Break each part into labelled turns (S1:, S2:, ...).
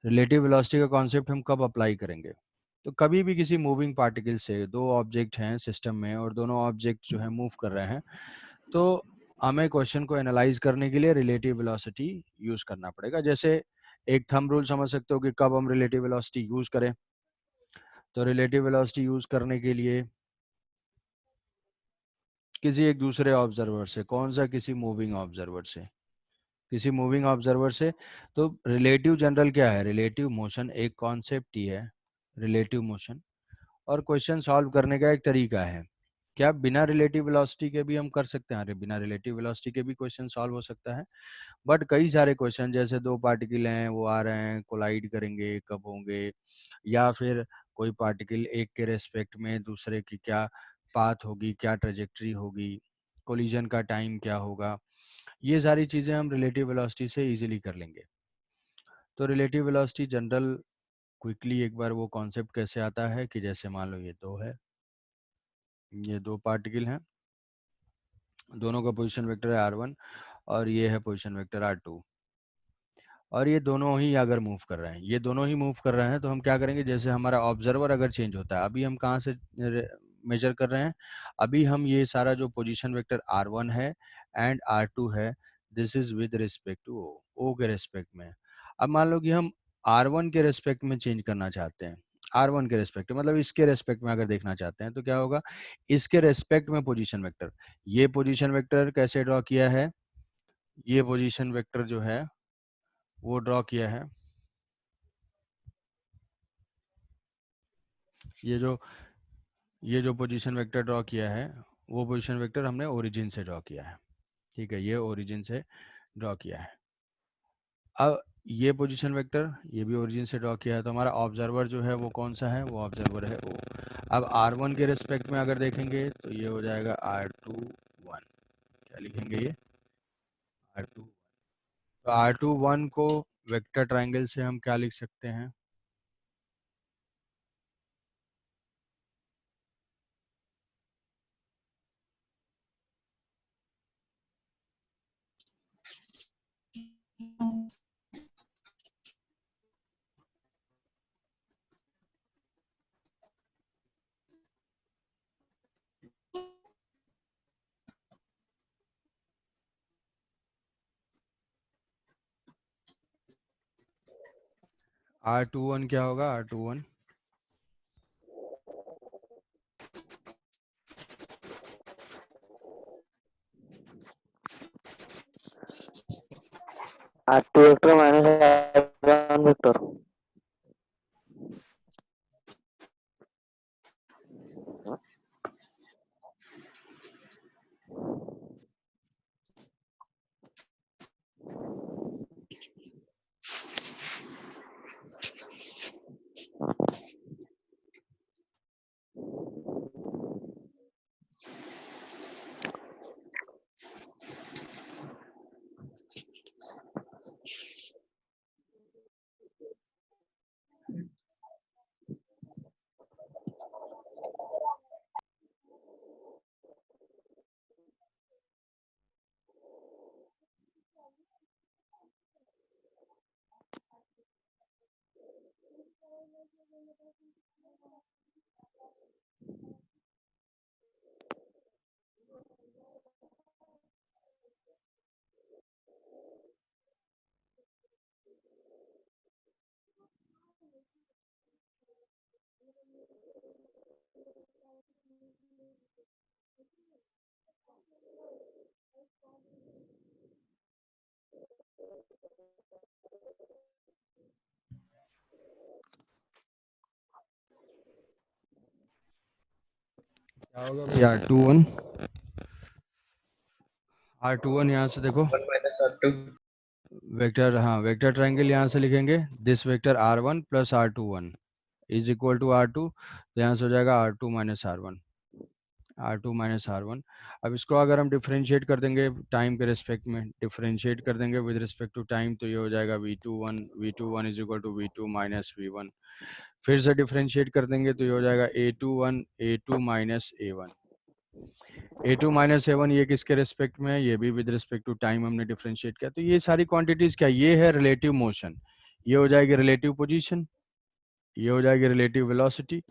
S1: Relative velocity का concept हम कब अप्लाई करेंगे? तो कभी भी किसी मूविंग पार्टिकल से, दो ऑब्जेक्ट हैं सिस्टम में और दोनों ऑब्जेक्ट जो है मूव कर रहे हैं, तो हमें क्वेश्चन को एनालाइज करने के लिए रिलेटिव वेलोसिटी यूज करना पड़ेगा। जैसे एक थंब रूल समझ सकते हो कि कब हम रिलेटिव वेलोसिटी यूज करें। तो रिलेटिव वेलोसिटी यूज करने के लिए किसी एक दूसरे ऑब्जर्वर से, कौन सा? किसी मूविंग ऑब्जर्वर से, किसी मूविंग ऑब्जर्वर से। तो रिलेटिव जनरल क्या है? रिलेटिव मोशन एक कॉन्सेप्ट ही है, रिलेटिव मोशन। और क्वेश्चन सॉल्व करने का एक तरीका है। क्या बिना रिलेटिव वेलोसिटी के भी हम कर सकते हैं? अरे बिना रिलेटिव वेलोसिटी के भी क्वेश्चन सॉल्व हो सकता है। बट कई सारे क्वेश्चन, जैसे दो पार्टिकल हैं, वो आ रहे हैं, कोलाइड करेंगे, कब होंगे, या फिर कोई पार्टिकल एक के रेस्पेक्ट में दूसरे की क्या पाथ होगी, क्या ट्रेजेक्टरी होगी, कोलिजन का टाइम क्या होगा, ये सारी चीज़ें हम रिलेटिव वेलोसिटी से इजीली कर लेंगे। तो रिलेटिव वेलोसिटी जनरल क्विकली एक बार वो कॉन्सेप्ट कैसे आता है कि जैसे मान लो ये दो है, ये दो पार्टिकल हैं, दोनों का पोजीशन वेक्टर है r1 और ये है पोजीशन वेक्टर r2, और ये दोनों ही अगर मूव कर रहे हैं, ये दोनों ही मूव कर रहे हैं, तो हम क्या करेंगे? जैसे हमारा ऑब्जर्वर अगर चेंज होता है, अभी हम कहाँ से मेजर कर रहे हैं? अभी हम ये सारा जो पोजीशन वेक्टर r1 है एंड r2 है, this is with respect to okay respect में। अब मान लो कि हम r1 के रेस्पेक्ट में चेंज करना चाहते हैं, r1 के रेस्पेक्ट मतलब इसके रेस्पेक्ट में अगर देखना चाहते हैं, तो क्या होगा? इसके रेस्पेक्ट में पोजीशन वेक्टर, ये पोजीशन वेक्टर कैसे ड्रॉ किया है? ये पोजीशन वेक्टर जो है वो ड्रॉ किया है, ये जो ये जो पोजीशन वेक्टर ड्रॉ किया है, वो पोजीशन वेक्टर हमने ओरिजिन से ड्रॉ किया है। ठीक है, ये ओरिजिन से ड्रॉ किया है। अब ये पोजीशन वेक्टर, ये भी ओरिजिन से ड्रॉ किया है, तो हमारा ऑब्जर्वर जो है वो कौन सा है? वो ऑब्जर्वर है ओ। अब r1 के रिस्पेक्ट में अगर देखेंगे तो ये हो जाएगा r21। क्या लिखेंगे? ये r2। तो r21 को वेक्टर ट्रायंगल से हम क्या लिख सकते हैं? r21 क्या होगा? r21
S2: R2 vector minus R1 vector.
S1: क्या होगा भैया? r21 यहाँ से देखो
S3: 1 minus R2.
S1: वेक्टर, हाँ वेक्टर ट्रायंगल यहाँ से लिखेंगे, this vector r1 plus r21 is equal to r2, तो यहाँ से हो जाएगा r2 minus r1, r2 minus r1। अब इसको अगर हम डिफरेंशिएट कर देंगे टाइम के रिस्पेक्ट में, डिफरेंशिएट कर देंगे विद रिस्पेक्ट टू टाइम, तो ये हो जाएगा v21 is equal to v2 minus v1। फिर से डिफरेंशिएट कर देंगे तो ये हो जाएगा a2 minus a1। a2 minus a1 ये किसके रिस्पेक्ट में है? ये भी विद रिस्पेक्ट टू टाइम हमने डिफरेंशिएट किया। तो ये सारी क्वांटिटीज क्या? ये है रिलेटिव मोशन, ये हो जाएगी रिलेटिव पोजीशन, ये हो जाएगी रिलेटिव वेलोसिटी,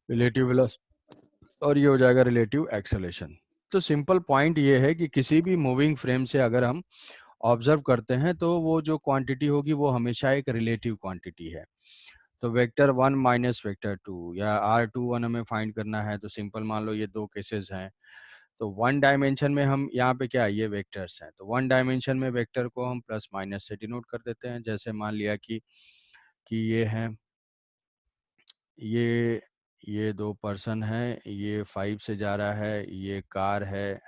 S1: रिलेटिव वेलोसिटी, और ये हो जाएगा रिलेटिव एक्सेलेरेशन। तो सिंपल पॉइंट ये है कि किसी भी मूविंग फ्रेम से अगर हम ऑब्जर्व करते हैं तो वो जो क्वांटिटी होगी वो हमेशा एक रिलेटिव क्वांटिटी है। तो वेक्टर 1 माइनस वेक्टर 2 या R21 हमें फाइंड करना है, तो सिंपल मान लो ये दो केसेस हैं। तो वन डायमेंशन में हम यहाँ पे क्या है, ये वेक्टर्स हैं, तो वन डायमेंशन में वेक्टर को हम प्लस माइनस से डिनोट कर देते हैं। जैसे मान लिया कि ये हैं, ये ये दो पर्सन है, ये 5 से जा रहा है, ये कार है,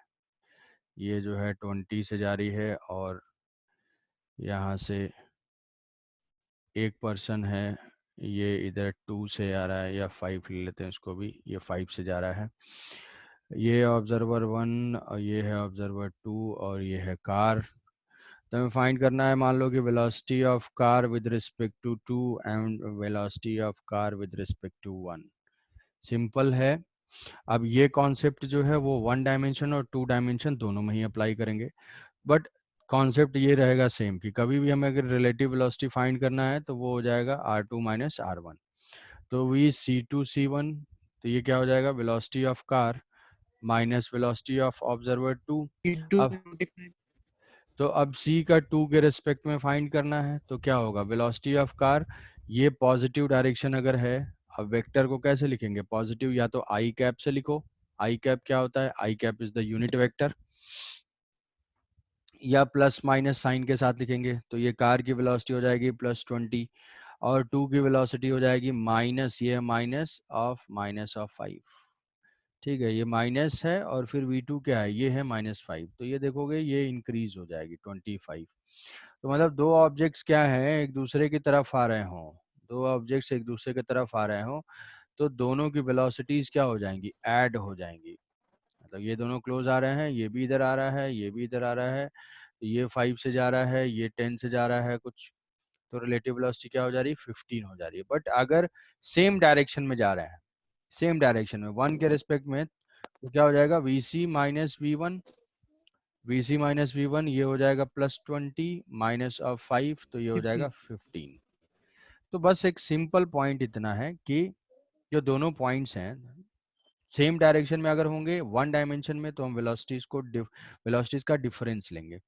S1: ये जो है 20 से जा रही है, और यहाँ से एक पर्सन है, ये इधर 2 से आ रहा है, या 5 ले लेते हैं इसको भी, ये 5 से जा रहा है। ये ऑब्जर्वर 1 और ये है ऑब्जर्वर 2 और ये है कार। तो हमें फाइंड करना है, मान लो कि velocity of car with respect to 2 and velocity of car with respect to 1। Simple है। अब ये कॉन्सेप्ट जो है वो वन डायमेंशन और टू डायमेंशन दोनों में ही अप्लाई करेंगे, बट कॉन्सेप्ट ये रहेगा सेम कि कभी भी हमें अगर रिलेटिव वेलोसिटी फाइंड करना है तो वो हो जाएगा R2 माइनस R1। तो वी C2 C1, तो ये क्या हो जाएगा, velocity of car minus velocity of observer 2। अब तो अब C का 2 के रिस्पेक्ट में फाइंड करना है, तो क्या होगा, वेलोसिटी ऑफ कार, ये पॉजिटिव डायरेक्शन अगर है, अब वेक्टर को कैसे लिखेंगे, पॉजिटिव, या तो आई कैप से लिखो। आई कैप क्या होता है, I cap is the unit vector, या प्लस माइनस साइन के साथ लिखेंगे। तो ये कार की वेलोसिटी हो जाएगी +20 और 2 की वेलोसिटी हो जाएगी माइनस, ये माइनस ऑफ 5। ठीक है, ये माइनस है और फिर V2 क्या है, ये है -5। तो ये देखोगे ये इंक्रीज हो जाएगी 25। तो मतलब दो ऑब्जेक्ट्स क्या हैं, एक दूसरे की तरफ आ रहे हों, दो ऑब्जेक्ट्स एक दूसरे की तरफ आ रहे हों, तो दोनों की वेलोसिटीज क्या हो जाएंगी, ऐड हो जाएंगी। मतलब ये दोनों क्लोज आ रहे हैं, ये भी इधर आ रहा है, ये भी इधर आ रहा है, तो ये 5 से जा रहा है, ये 10 से जा रहा है कुछ, तो रिलेटिव वेलोसिटी क्या हो जा रही है, 15 हो जा रही है। बट अगर सेम डायरेक्शन में जा रहे हैं, सेम डायरेक्शन में वन के रिस्पेक्ट में, तो क्या हो जाएगा, VC माइनस V1, ये हो जाएगा +20 -5, तो ये हो जाएगा 15। तो बस एक सिंपल पॉइंट इतना है कि जो दोनों पॉइंट्स हैं सेम डायरेक्शन में अगर होंगे वन डायमेंशन में, तो हम वेलोसिटीज का डिफरेंस लेंगे।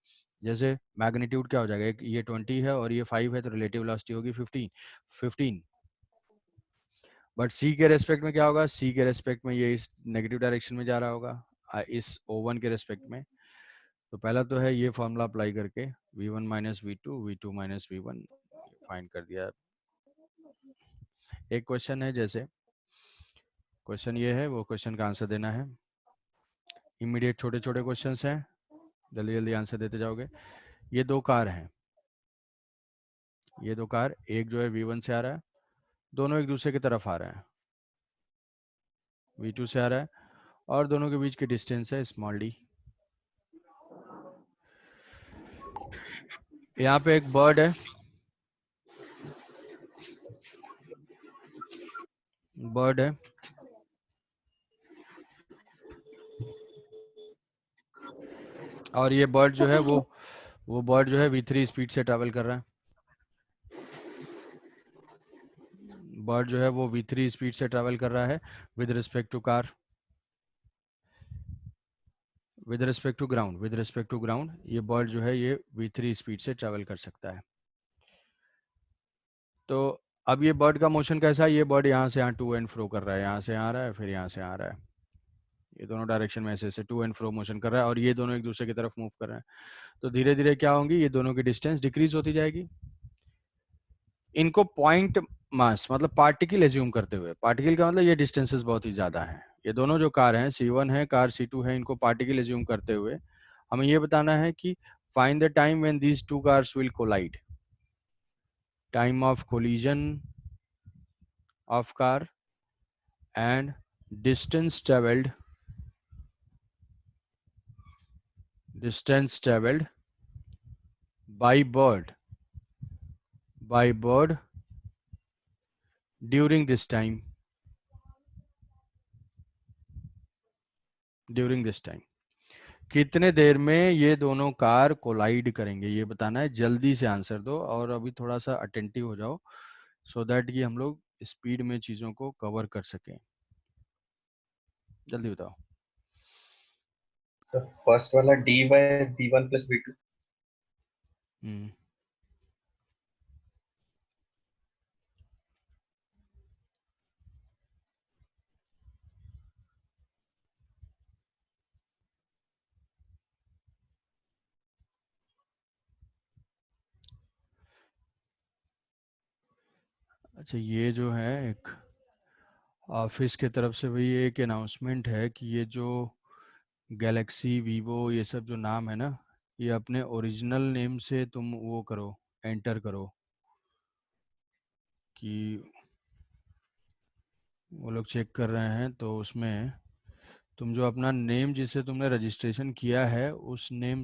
S1: जैसे मैग्नीट्यूड क्या हो जाएगा, एक ये 20 है और ये 5 है, तो रिलेटिव वेलोसिटी होगी 15। बट सी के रेस्पेक्ट में क्या होगा, सी के रेस्पेक्ट में ये इस नेगेटिव डायरेक्शन में जा रहा होगा, इस O1 के रेस्पेक्ट में। तो पहला तो है ये फॉर्मूला अप्लाई करके V1 minus V2, V2 minus V1 find कर दिया। एक क्वेश्चन है, जैसे क्वेश्चन ये है, वो क्वेश्चन का आंसर देना है। इमीडिएट छोटे छोटे क्वेश्चंस हैं, जल्दी जल्दी आंसर देते जाओगे। ये दो कार हैं, ये दो कार, एक जो है V1 से आ रहा है, दोनों एक दूसरे की तरफ आ रहे हैं, V2 से आ रहा है, और दोनों के बीच की डिस्टेंस है स्मॉल d। यहाँ पे एक बर्ड है, बर्ड है, और ये बर्ड जो है वो बर्ड जो है V3 स्पीड से ट्रैवल कर रहा है। बर्ड जो है वो V3 स्पीड से ट्रैवल कर रहा है with respect to car, with respect to ground, with respect to ground, ये बर्ड जो है ये V3 स्पीड से ट्रैवल कर सकता है। तो अब ये बर्ड का मोशन कैसा है, ये बर्ड यहाँ से यहाँ टू एंड फ्रो कर रहा है, यहाँ से आ रहा है, फिर यहाँ से आ रहा है, ये दोनों डायरेक्शन में ऐसे ऐसे टू एंड फ्रो मोशन कर रहा है, और ये दोनों एक दूसरे की तरफ मूव कर रहे हैं। तो धीरे धीरे क्या होंगी, ये दोनों की डिस्टेंस डिक्रीज होती जाएगी। इनको पॉइंट मास मतलब पार्टिकल एज्यूम करते हुए, पार्टिकल का मतलब ये डिस्टेंसेस बहुत ही ज़्यादा हैं, ये दोनों जो कार हैं C1 है, कार C2 है, इनको पार्टिकल एज्यूम करते हुए हमें ये बताना है कि find the time when these two cars will collide, time of collision of car and distance travelled, distance travelled by bird, by bird during this time, during this time. कितने देर में ये दोनों कार कोलाइड करेंगे, ये बताना है। जल्दी से आंसर दो और अभी थोड़ा सा अटेंटिव हो जाओ, सो दैट कि हम लोग स्पीड में चीज़ों को कवर कर सकें। जल्दी बताओ।
S3: सर फर्स्ट वाला dy v1 + v2।
S1: हम्म अच्छा, ये जो है एक ऑफिस के तरफ से भी एक अनाउंसमेंट है कि ये जो गैलेक्सी, वीवो, ये सब जो नाम है ना, ये अपने ओरिजिनल नेम से तुम वो करो, एंटर करो, कि वो लोग चेक कर रहे हैं। तो उसमें तुम जो अपना नेम जिससे तुमने रजिस्ट्रेशन किया है उस नेम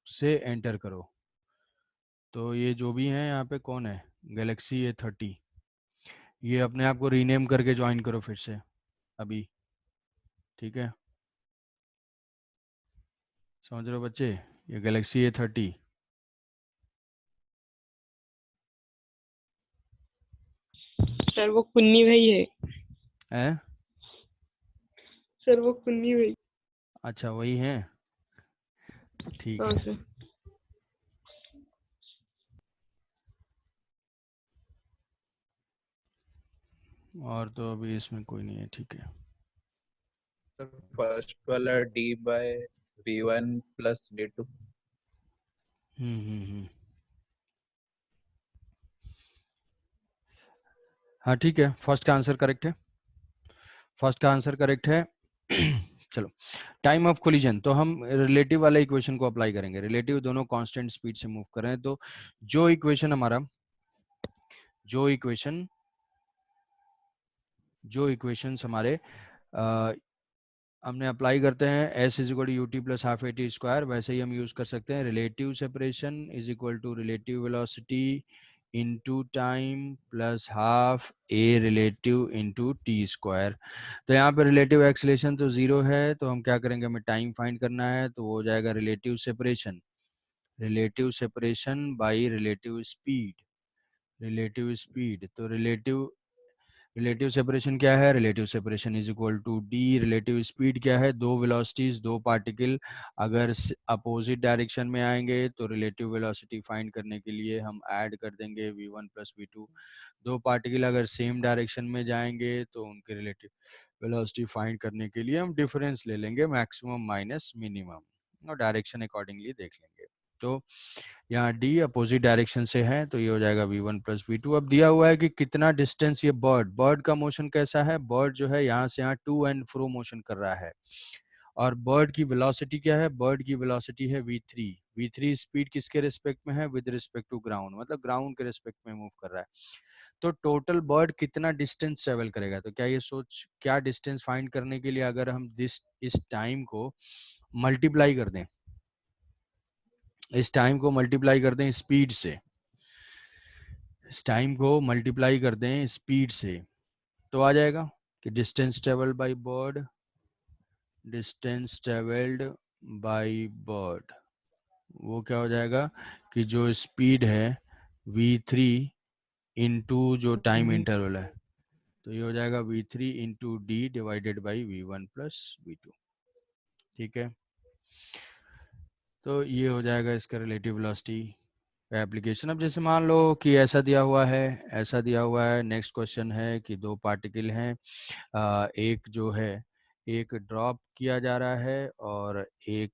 S1: से एंटर करो। तो ये जो भी हैं यहाँ पे कौन है, गैलेक्सी A30, ये अपने आप को रीनेम करके ज्वाइन करो फिर से अभी, ठीक है? समझ रहे हो बच्चे? ये गैलेक्सी A30
S4: सर वो कुन्नी भाई है।
S1: है।
S4: सर वो कुन्नी भाई।
S1: अच्छा, वही है, ठीक
S4: हाँ
S1: है।
S4: सर।
S1: और तो अभी इसमें कोई नहीं है, ठीक है।
S5: फर्स्ट वाला dy v1 + v2।
S1: हम्म। हाँ ठीक है, फर्स्ट का आंसर करेक्ट है, फर्स्ट का आंसर करेक्ट है। चलो, टाइम ऑफ कोलिजन, तो हम रिलेटिव वाले इक्वेशन को अप्लाई करेंगे। रिलेटिव दोनों कांस्टेंट स्पीड से मूव कर रहे हैं, तो जो इक्वेशन हमारा, जो इक्वेशंस हमारे हमने अप्लाई करते हैं, s is equal to ut + half at square, वैसे ही हम यूज कर सकते हैं। Relative separation is equal to relative velocity into time plus half a relative into t square. तो यहाँ पे रिलेटिव एक्सीलरेशन तो जीरो है, तो हम क्या करेंगे, हमें टाइम फाइंड करना है, तो वो हो जाएगा relative separation by relative speed. तो रिलेटिव सेपरेशन क्या है, relative separation is equal to d. Relative speed क्या है, दो वेलोसिटीज, दो पार्टिकल अगर अपोजिट डायरेक्शन में आएंगे तो रिलेटिव वेलोसिटी फाइंड करने के लिए हम ऐड कर देंगे v1 + v2। दो पार्टिकल अगर सेम डायरेक्शन में जाएंगे तो उनके रिलेटिव वेलोसिटी फाइंड करने के लिए हम डिफरेंस ले लेंगे, मैक्सिमम माइनस मिनिमम, और डायरेक्शन अकॉर्डिंगली देख लेंगे। तो यहाँ डी अपोजिट डायरेक्शन से है, तो ये हो जाएगा v1 + v2। अब दिया हुआ है कि कितना डिस्टेंस ये बर्ड का मोशन कैसा है, बर्ड जो है यहाँ से यहाँ टू एंड फ्रो मोशन कर रहा है, और बर्ड की वेलोसिटी क्या है, बर्ड की वेलोसिटी है v3। v3 स्पीड किसके रिस्पेक्ट में है, विद रिस्पेक्ट टू ग्राउंड, मतलब ग्राउंड के रिस्पेक्ट में मूव कर रहा है। तो टोटल बर्ड कितना डिस्टेंस ट्रेवल करेगा, तो क्या ये सोच, क्या डिस्टेंस फाइंड करने के लिए अगर हम इस टाइम को मल्टीप्लाई कर दें, इस टाइम को मल्टीप्लाई कर दें स्पीड से, इस टाइम को मल्टीप्लाई कर दें स्पीड से, तो आ जाएगा कि distance travelled by bird, distance travelled by bird, वो क्या हो जाएगा कि जो स्पीड है v3 इंटू जो टाइम इंटरवल है, तो ये हो जाएगा v3 into D divided by v1 + v2, ठीक है? तो ये हो जाएगा इसका रिलेटिव वेलोसिटी एप्लीकेशन। अब जैसे मान लो कि ऐसा दिया हुआ है, ऐसा दिया हुआ है, नेक्स्ट क्वेश्चन है कि दो पार्टिकल हैं, एक जो है एक ड्रॉप किया जा रहा है और एक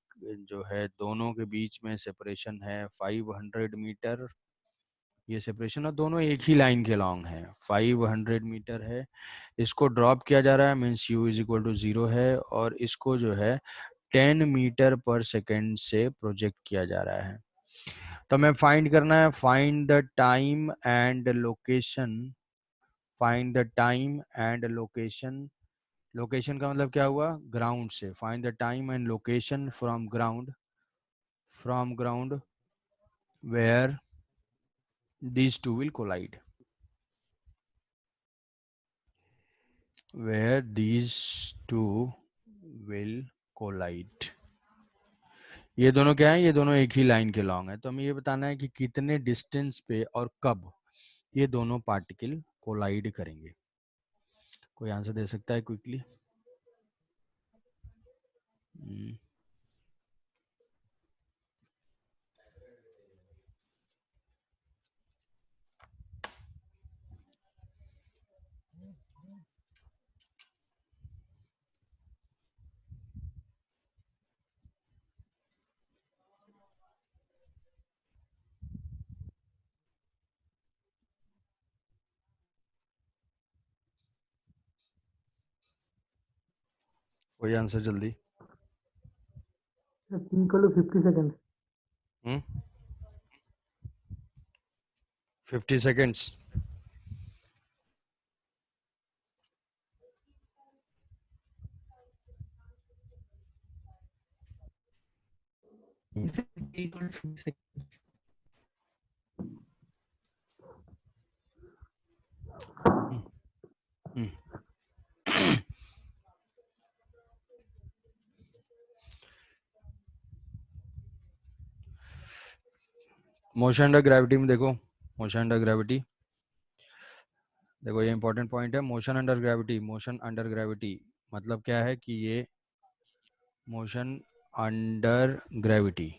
S1: जो है, दोनों के बीच में सेपरेशन है 500 मीटर, ये सेपरेशन, और दोनों एक ही लाइन के लॉन्ग है, 500 मीटर है। इसको ड्रॉप किया जा रहा है, means u is equal to 0 है, और इसको जो है 10 मीटर पर सेकेंड से प्रोजेक्ट किया जा रहा है। तो हमें फाइंड करना है, find the time and location, find the time and location, location का मतलब क्या हुआ, ग्राउंड से, find the time and location from ground where these two will collide, where these two will collide। ये दोनों क्या है, ये दोनों एक ही लाइन के लॉन्ग है, तो हमें ये बताना है कि कितने डिस्टेंस पे और कब ये दोनों पार्टिकल कोलाइड करेंगे। कोई आंसर दे सकता है क्विकली? कोई आंसर जल्दी?
S5: 50 second.
S1: 50 seconds. Motion under gravity में देखो, मोशन अंडर ग्रेविटी देखो, ये इंपॉर्टेंट पॉइंट है। Motion under gravity, motion under gravity मतलब क्या है कि ये motion under gravity,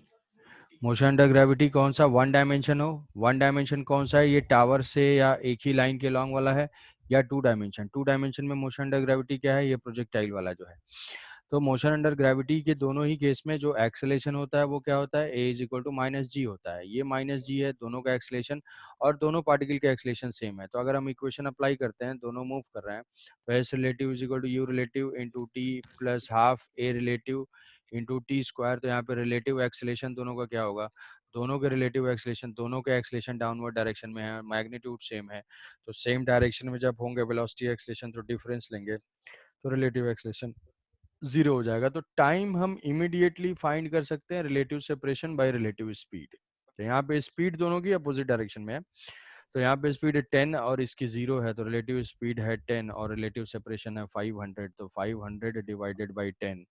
S1: motion under gravity कौन सा वन डायमेंशन हो, वन डायमेंशन कौन सा है, ये टावर से या एक ही लाइन के लॉन्ग वाला है, या टू डायमेंशन, टू डायमेंशन में मोशन अंडर ग्रेविटी क्या है, ये प्रोजेक्टाइल वाला जो है। तो मोशन अंडर ग्रेविटी के दोनों ही केस में जो एक्सेलेशन होता है वो क्या होता है, ए इज इक्वल टू माइनस जी होता है। ये माइनस जी है दोनों का एक्सेलेशन, और दोनों पार्टिकल का एक्सेलेशन सेम है। तो अगर हम इक्वेशन अप्लाई करते हैं, दोनों मूव कर रहे हैं, तो s relative is equal to u relative into t plus half a relative into t square. तो यहाँ पे रिलेटिव एक्सेलेशन दोनों का क्या होगा, दोनों के रिलेटिव एक्सेलेशन, दोनों के एक्सेलेशन डाउनवर्ड डायरेक्शन में है, मैग्नीट्यूड सेम है, तो सेम डायरेक्शन में जब होंगे वेलोसिटी एक्सेलेशन तो डिफरेंस लेंगे, तो रिलेटिव एक्सेलेशन जीरो हो जाएगा। तो टाइम हम इमीडिएटली फाइंड कर सकते हैं relative separation by relative speed. तो यहाँ पे स्पीड दोनों की अपोजिट डायरेक्शन में है, तो यहाँ पे स्पीड 10 और इसकी 0 है, तो रिलेटिव स्पीड है 10 और रिलेटिव सेपरेशन है 500, तो 500 डिवाइडेड बाई 10,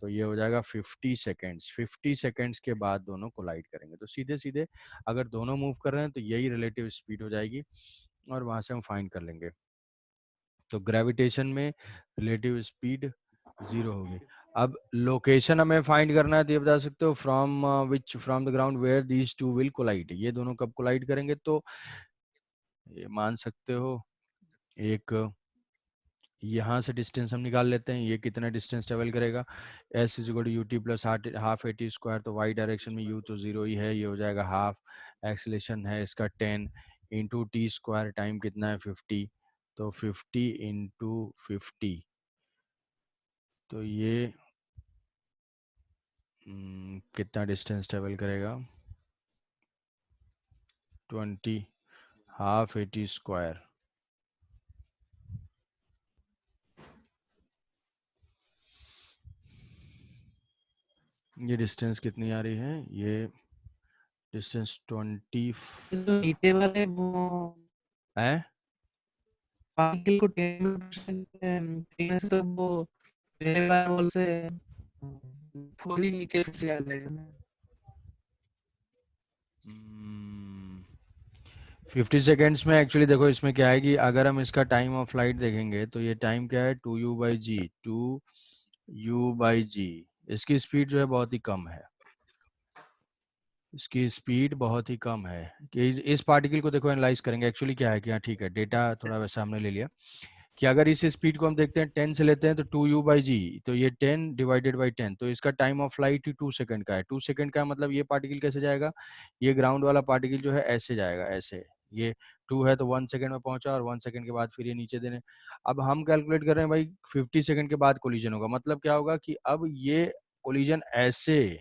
S1: तो ये हो जाएगा 50 सेकेंड्स। 50 सेकेंड्स के बाद दोनों कोलाइड करेंगे, तो सीधे सीधे अगर दोनों मूव कर रहे हैं तो यही रिलेटिव स्पीड हो जाएगी, और वहां से हम फाइंड कर लेंगे। तो ग्रेविटेशन में रिलेटिव स्पीड 0 होगी। अब लोकेशन हमें फाइंड करना है, तो ये बता सकते हो from which, from the ground where these two will collide, ये दोनों कब कोलाइड करेंगे। तो ये मान सकते हो एक यहाँ से डिस्टेंस हम निकाल लेते हैं, ये कितना डिस्टेंस ट्रेवल करेगा, s is equal to u t plus half a t square, तो वाई डायरेक्शन में यू तो 0 ही है, ये हो जाएगा हाफ, एक्सेलेरेशन है इसका 10 इंटू टी स्क्वायर, टाइम कितना है 50, तो 50 इंटू 50, तो ये कितना डिस्टेंस ट्रेवल करेगा, 20 हाफ ए टी स्क्वायर। ये डिस्टेंस कितनी आ रही है, ये डिस्टेंस 20
S6: नीचे वाले वो
S1: है,
S6: पार्टिकल को 10 से तो वो मेरे बॉल से फुल ही नीचे फिर से आ जाएगा ना।
S1: 50 सेकेंड्स में एक्चुअली देखो इसमें क्या है कि अगर हम इसका टाइम ऑफ फ्लाइट देखेंगे तो ये टाइम क्या है 2u by ji, 2u by जी। इसकी स्पीड जो है बहुत ही कम है, इसकी स्पीड बहुत ही कम है। कि इस पार्टिकल को देखो एनालाइज करेंगे, एक्चुअली क्या है कि हाँ ठीक है, डेटा थोड़ा वैसा हमने ले लिया कि अगर इस स्पीड को हम देखते हैं 10 से लेते हैं तो 2u बाई जी, तो ये 10 डिवाइडेड बाई 10, तो इसका टाइम ऑफ फ्लाइट 2 सेकंड का है। 2 सेकंड का मतलब ये पार्टिकल कैसे जाएगा, ये ग्राउंड वाला पार्टिकल जो है ऐसे जाएगा, ऐसे, ये 2 है तो 1 सेकंड में पहुंचा, और 1 सेकंड के बाद फिर ये नीचे देने। अब हम कैलकुलेट कर रहे हैं भाई 50 सेकंड के बाद कोलिजन होगा, मतलब क्या होगा कि अब ये कोलिजन ऐसे,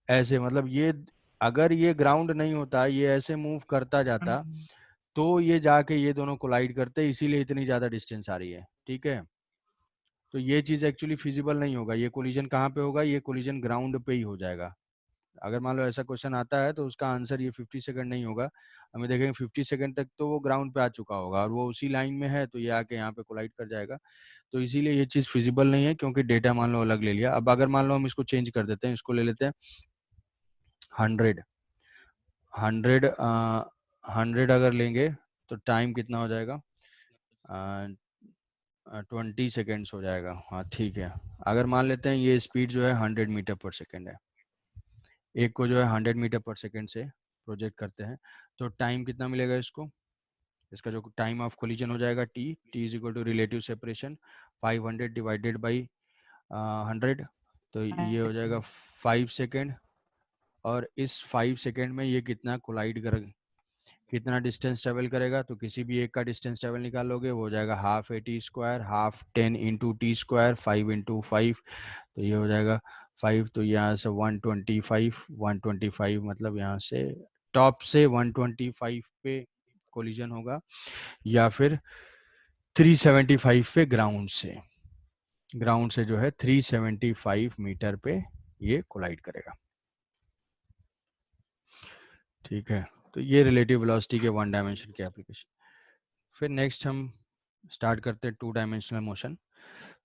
S1: ऐसे मतलब ये, अगर ये ग्राउंड नहीं होता, ये ऐसे मूव करता जाता, तो ये जाके ये दोनों कोलाइड करते, इसीलिए इतनी ज्यादा डिस्टेंस आ रही है। ठीक है, तो ये चीज एक्चुअली फिजिबल नहीं होगा, ये कोलिजन कहाँ पे होगा, ये कोलिजन ग्राउंड पे ही हो जाएगा। अगर मान लो ऐसा क्वेश्चन आता है तो उसका आंसर ये 50 सेकंड नहीं होगा, हमें देखेंगे 50 सेकंड तक तो वो ग्राउंड पे आ चुका होगा और वो उसी लाइन में है, तो ये आके यहाँ पे कोलाइड कर जाएगा। तो इसीलिए ये चीज़ फिजिबल नहीं है, क्योंकि डेटा मान लो अलग ले लिया। अब अगर मान लो हम इसको चेंज कर देते हैं, इसको ले लेते हैं 100 100 अगर लेंगे तो टाइम कितना हो जाएगा, 20 सेकेंड्स हो जाएगा। हाँ ठीक है। अगर मान लेते हैं ये स्पीड जो है 100 मीटर पर सेकेंड है, एक को जो है 100 मीटर पर सेकेंड से प्रोजेक्ट करते हैं, तो टाइम कितना मिलेगा इसको, इसका जो टाइम ऑफ कोलिजन हो जाएगा t is equal to relative separation 500 divided by 100, तो ये हो जाएगा 5 सेकेंड। और इस 5 सेकेंड में ये कितना कोलाइड कर, कितना डिस्टेंस ट्रेवल करेगा, तो किसी भी एक का डिस्टेंस ट्रेवल निकालोगे वो हो जाएगा half a t square, half 10 into t square, 5 into 5, तो ये हो जाएगा 5। तो यहाँ से 125 मतलब यहाँ से टॉप से 125 पे कोलिजन होगा, या फिर 375 पे ग्राउंड से जो है 375 मीटर पे ये कोलाइड करेगा। ठीक है, तो ये रिलेटिव वेलोसिटी के वन डायमेंशन के एप्लीकेशन। फिर नेक्स्ट हम स्टार्ट करते हैं टू डायमेंशनल मोशन।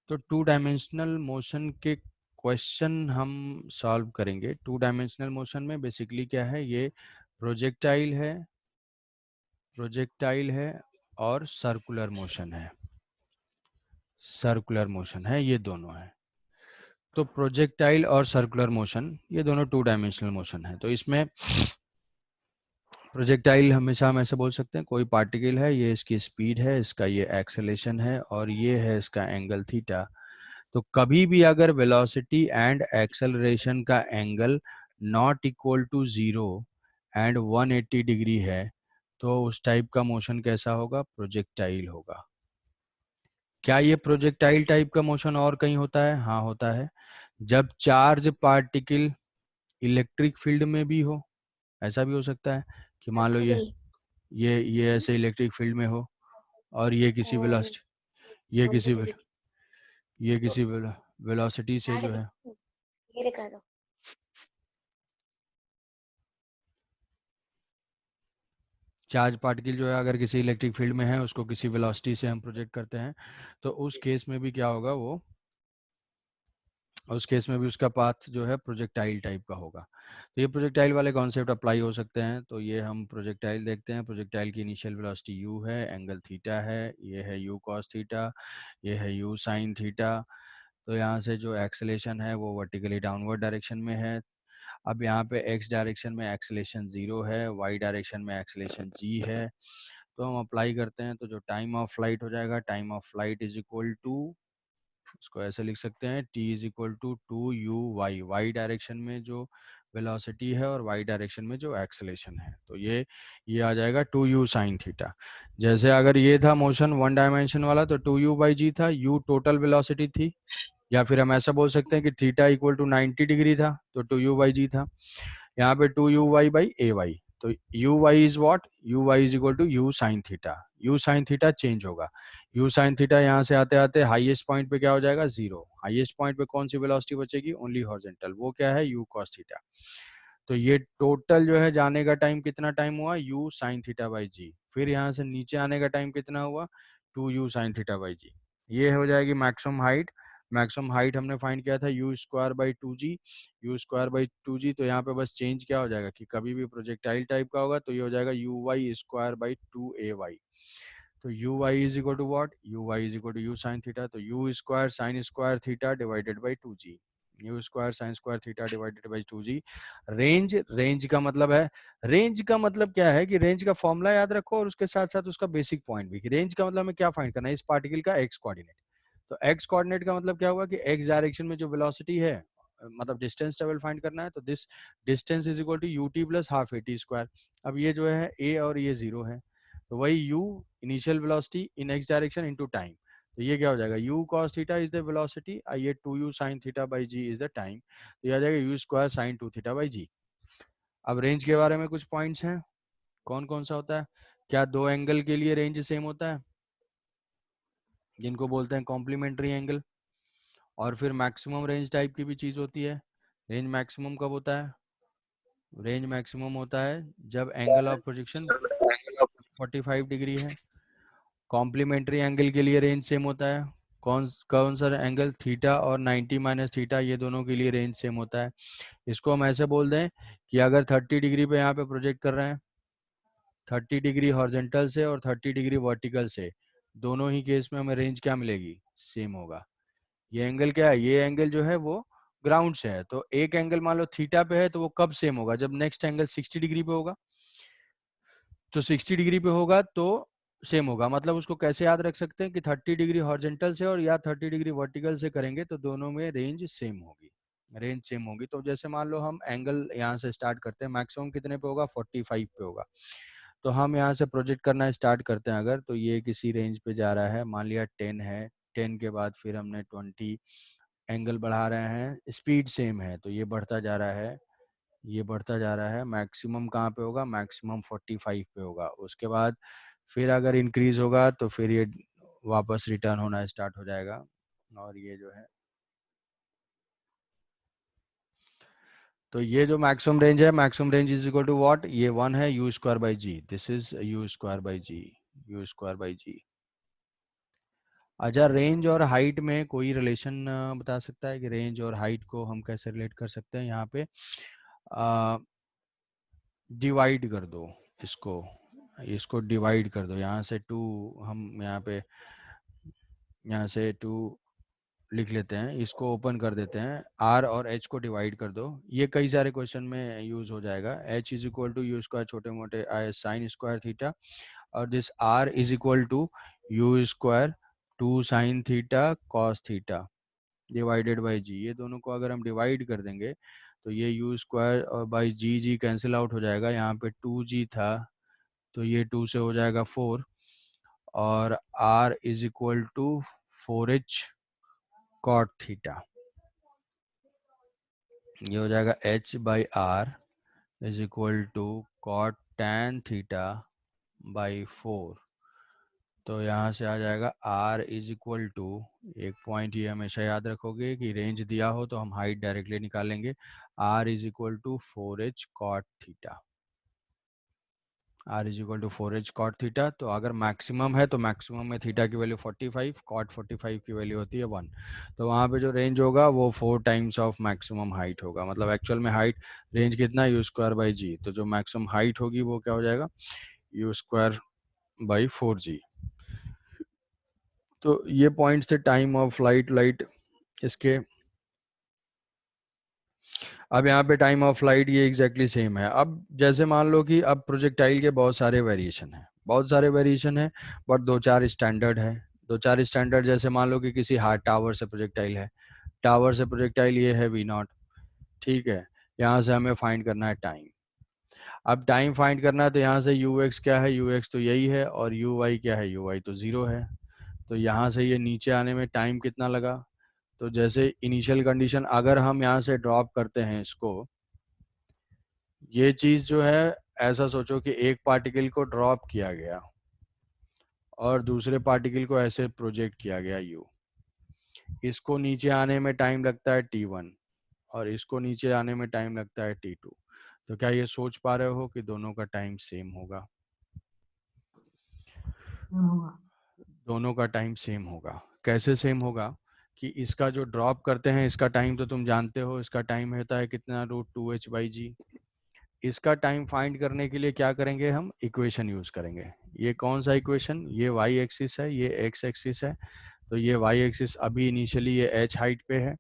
S1: तो टू डायमेंशनल मोशन के क्वेश्चन हम सॉल्व करेंगे। टू डायमेंशनल मोशन में बेसिकली क्या है, ये प्रोजेक्टाइल है और सर्कुलर मोशन है, ये दोनों है। तो प्रोजेक्टाइल और सर्कुलर मोशन ये दोनों टू डायमेंशनल मोशन है। तो इसमें प्रोजेक्टाइल हमेशा हम ऐसे बोल सकते हैं, कोई पार्टिकल है, ये इसकी स्पीड है, इसका ये एक्सेलेरेशन है और ये है इसका एंगल थीटा। तो कभी भी अगर वेलोसिटी एंड एक्सेलरेशन का angle not equal to 0 and 180 degree है, तो उस टाइप का मोशन कैसा होगा, प्रोजेक्टाइल होगा। क्या ये प्रोजेक्टाइल टाइप का मोशन और कहीं होता है? हाँ होता है, जब चार्ज पार्टिकल इलेक्ट्रिक फील्ड में भी हो। ऐसा भी हो सकता है कि मान लो ये ऐसे इलेक्ट्रिक फील्ड में हो और ये किसी वेलोसिटी, ये किसी वेलोसिटी से जो है चार्ज पार्टिकल जो है अगर किसी इलेक्ट्रिक फील्ड में है, उसको किसी वेलोसिटी से हम प्रोजेक्ट करते हैं, तो उस केस में भी क्या होगा, वो उस केस में भी उसका पाथ जो है प्रोजेक्टाइल टाइप का होगा। तो ये प्रोजेक्टाइल वाले कॉन्सेप्ट अप्लाई हो सकते हैं। तो ये हम प्रोजेक्टाइल देखते हैं। प्रोजेक्टाइल की इनिशियल वेलोसिटी u है, एंगल थीटा है, ये है u cos थीटा, ये है u sin थीटा। तो यहाँ से जो एक्सेलेरेशन है वो वर्टिकली डाउनवर्ड डायरेक्शन में है। अब यहाँ पे x डायरेक्शन में एक्सेलेरेशन 0 है, y डायरेक्शन में एक्सेलेरेशन g है। तो हम अप्लाई करते हैं, तो जो टाइम ऑफ फ्लाइट हो जाएगा, time of flight is equal to, इसको ऐसे लिख सकते हैं, t is equal to 2u y direction में जो वेलोसिटी है और y डायरेक्शन में जो एक्सेलेरेशन है, तो ये आ जाएगा 2u sin थीटा। जैसे अगर ये था मोशन वन डायमेंशन वाला तो 2u/g था, u टोटल वेलोसिटी थी, या फिर हम ऐसा बोल सकते हैं कि थीटा इक्वल टू 90 डिग्री था तो 2u/g था। यहाँ पे 2u/ay, तो uy is what, uy is equal to u sin theta. u sin theta change होगा, u sin थीटा यहाँ से आते आते हाईएस्ट पॉइंट पे क्या हो जाएगा, 0। हाईएस्ट पॉइंट पे कौन सी वेलोसिटी बचेगी, ओनली हॉरिजॉन्टल, वो क्या है, u cos थीटा। तो ये टोटल जो है जाने का टाइम कितना टाइम हुआ, u sin थीटा/g। फिर यहाँ से नीचे आने का टाइम कितना हुआ, 2u sin थीटा/g। ये हो जाएगी मैक्सिमम हाइट। मैक्सिमम हाइट हमने फाइंड किया था u²/2g, u²/2g। तो यहाँ पे बस चेंज क्या हो जाएगा कि कभी भी प्रोजेक्टाइल टाइप का होगा तो ये हो जाएगा uy²/2ay। तो uy is equal to what, uy is equal to u sin theta, तो u² sin² theta divided by 2g, u² sin² theta divided by 2g। Range का मतलब है, रेंज का मतलब क्या है कि रेंज का फॉर्मूला याद रखो और उसके साथ साथ उसका बेसिक पॉइंट भी। रेंज का मतलब हमें क्या फाइंड करना है, इस पार्टिकल का एक्स कोऑर्डिनेट। तो एक्स कोऑर्डिनेट का मतलब क्या हुआ कि एक्स डायरेक्शन में जो वेलोसिटी है, मतलब डिस्टेंस ट्रेवल फाइंड करना है, तो this distance is equal to ut plus half a t square. अब ये जो है a और ये 0 है, तो वही u इनिशियल वेलोसिटी इन एक्स डायरेक्शन इनटू टाइम, तो ये क्या हो जाएगा, u cos theta is the velocity, ये 2u sin theta by g is the time, तो ये आ जाएगा u² sin 2 theta by g। अब रेंज के बारे में कुछ पॉइंट्स हैं, कौन कौन सा होता है, क्या दो एंगल के लिए रेंज सेम होता है, जिनको बोलते हैं कॉम्प्लीमेंट्री एंगल। और फिर मैक्सिमम रेंज टाइप की भी चीज होती है। रेंज मैक्सिमम कब होता है, रेंज मैक्सिमम होता है जब एंगल ऑफ प्रोजेक्शन 45 डिग्री है। कॉम्प्लीमेंट्री एंगल के लिए रेंज सेम होता है। कौन कौन सा एंगल? थीटा और 90 माइनस थीटा, ये दोनों के लिए रेंज सेम होता है। इसको हम ऐसे बोल दें कि अगर 30 डिग्री पे यहाँ पे प्रोजेक्ट कर रहे हैं, 30 डिग्री हॉरिजॉन्टल से और 30 डिग्री वर्टिकल से, दोनों ही केस में हमें रेंज क्या मिलेगी? सेम होगा। ये एंगल क्या है? ये एंगल जो है वो ग्राउंड से है, तो एक एंगल मान लो थीटा पे है, तो वो कब सेम होगा? जब नेक्स्ट एंगल 60 डिग्री पे होगा। तो 60 डिग्री पे होगा तो सेम होगा। मतलब उसको कैसे याद रख सकते हैं कि 30 डिग्री हॉरिजॉन्टल से और या 30 डिग्री वर्टिकल से करेंगे तो दोनों में रेंज सेम होगी। रेंज सेम होगी। तो जैसे मान लो हम एंगल यहाँ से स्टार्ट करते हैं, मैक्सिमम कितने पे होगा? 45 पे होगा। तो हम यहाँ से प्रोजेक्ट करना स्टार्ट करते हैं अगर, तो ये किसी रेंज पे जा रहा है, मान लिया 10 है। 10 के बाद फिर हमने 20 एंगल बढ़ा रहे हैं, स्पीड सेम है तो ये बढ़ता जा रहा है, ये बढ़ता जा रहा है। मैक्सिमम कहाँ पे होगा? मैक्सिमम 45 पे होगा। उसके बाद फिर अगर इंक्रीज होगा तो फिर ये वापस रिटर्न होना स्टार्ट हो जाएगा। और ये जो है, तो ये जो मैक्सिमम रेंज है, maximum range is equal to what? ये 1 है u square by g. This is u square by g, u square by g. अच्छा, रेंज और हाइट में कोई रिलेशन बता सकता है कि रेंज और हाइट को हम कैसे रिलेट कर सकते हैं? यहाँ पे डिवाइड कर दो इसको, इसको डिवाइड कर दो। यहाँ से 2 हम यहाँ से 2 लिख लेते हैं, इसको ओपन कर देते हैं। r और h को डिवाइड कर दो। ये कई सारे क्वेश्चन में यूज हो जाएगा। h is equal to u square छोटे मोटे आई साइन स्क्वायर थीटा, और this r is equal to u square 2 sine theta cos theta divided by g. ये दोनों को अगर हम डिवाइड कर देंगे तो ये यू स्क्वायर और by g, g cancel out हो जाएगा। यहाँ पे 2g था तो ये 2 से हो जाएगा 4, और r is equal to 4h cot theta. ये हो जाएगा h by r is equal to cot tan theta by 4। तो यहाँ से आ जाएगा r इज इक्वल टू, एक पॉइंट ये हमेशा याद रखोगे कि रेंज दिया हो तो हम हाइट डायरेक्टली निकालेंगे, r is equal to 4h cot theta. r is equal to 4h cot theta. तो अगर मैक्सिमम है तो मैक्सिमम में थीटा की वैल्यू 45, कॉट 45 की वैल्यू होती है 1। तो वहाँ पे जो रेंज होगा वो 4 टाइम्स ऑफ मैक्सिमम हाइट होगा। मतलब एक्चुअल में हाइट रेंज कितना है? यू स्क्वायर बाई जी। तो जो मैक्सिमम हाइट होगी वो क्या हो जाएगा? You square by 4g। तो ये पॉइंट्स थे टाइम ऑफ लाइट इसके। अब यहाँ पे टाइम ऑफ फ्लाइट ये एग्जैक्टली सेम है। अब जैसे मान लो कि अब प्रोजेक्टाइल के बहुत सारे वेरिएशन है, बहुत सारे वेरिएशन है, बट 2-4 स्टैंडर्ड है। 2-4 स्टैंडर्ड जैसे मान लो कि किसी हार्ड टावर से प्रोजेक्टाइल है, टावर से प्रोजेक्टाइल ये है V0, ठीक है। यहाँ से हमें फाइंड करना है टाइम। अब टाइम फाइंड करना है तो यहाँ से ux क्या है? ux तो यही है, और uy क्या है? uy तो 0 है। तो यहाँ से ये नीचे आने में टाइम कितना लगा? तो जैसे इनिशियल कंडीशन अगर हम यहाँ से ड्रॉप करते हैं इसको, ये चीज जो है, ऐसा सोचो कि एक पार्टिकल को ड्रॉप किया गया और दूसरे पार्टिकल को ऐसे प्रोजेक्ट किया गया u। इसको नीचे आने में टाइम लगता है t1 और इसको नीचे आने में टाइम लगता है t2। तो क्या ये सोच पा रहे हो कि दोनों का टाइम सेम होगा? दोनों का टाइम सेम होगा। कैसे सेम होगा? कि इसका जो ड्रॉप करते हैं इसका टाइम तो तुम जानते हो, इसका टाइम होता है कितना? √2h/g। इसका टाइम फाइंड करने के लिए क्या करेंगे? हम इक्वेशन यूज करेंगे। ये कौन सा इक्वेशन? ये y एक्सिस है, ये x एक्सिस है। तो ये y एक्सिस अभी इनिशियली ये h हाइट पे है।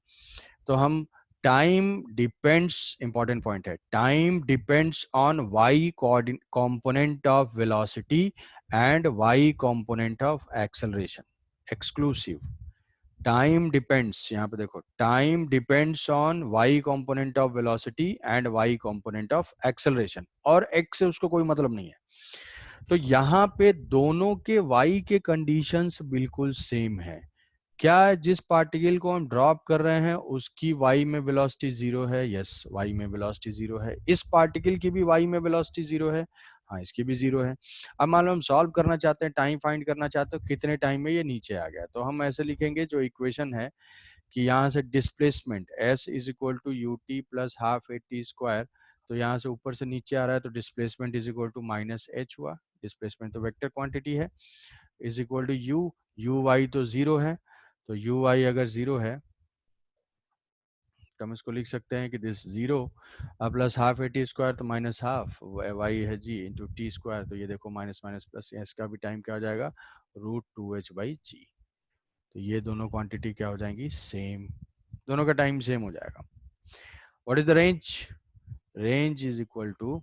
S1: तो हम टाइम डिपेंड्स, इंपॉर्टेंट पॉइंट है, time depends on y component of velocity and y component of acceleration exclusive. Time depends, यहाँ पे देखो, time depends on y component of velocity and y component of acceleration, और x से उसको कोई मतलब नहीं है। तो यहाँ पे दोनों के y के कंडीशंस बिल्कुल सेम है। क्या जिस पार्टिकल को हम ड्रॉप कर रहे हैं उसकी y में वेलोसिटी 0 है? यस, y में वेलोसिटी 0 है। इस पार्टिकल की भी y में वेलोसिटी 0 है? हाँ, इसकी भी 0 है। अब मान लो हम सॉल्व करना चाहते हैं, टाइम फाइंड करना चाहते हो कितने टाइम में ये नीचे आ गया, तो हम ऐसे लिखेंगे जो इक्वेशन है कि यहाँ से displacement s is equal to ut plus half a t square. तो यहाँ से ऊपर से नीचे आ रहा है तो displacement is equal to minus h हुआ, डिस्प्लेसमेंट तो वेक्टर क्वांटिटी है, is equal to u y तो जीरो है, तो यू वाई अगर जीरो है तो हम इसको लिख सकते हैं कि this zero plus half a t square तो माइनस हाफ वाई है जी इंटू टी स्क्वायर, तो ये देखो माइनस माइनस प्लस, इसका भी टाइम क्या हो जाएगा √2h/g। तो ये दोनों क्वांटिटी क्या हो जाएंगी सेम, दोनों का टाइम सेम हो जाएगा। What is the range? Range is equal to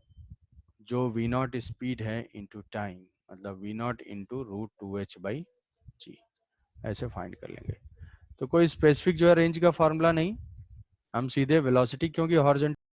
S1: जो v नॉट स्पीड है इनटू टाइम, मतलब v नॉट इंटू √2h/g, ऐसे फाइंड कर लेंगे। तो कोई स्पेसिफिक जो है रेंज का फॉर्मूला नहीं, हम सीधे वेलोसिटी, क्योंकि हॉरिजॉन्टल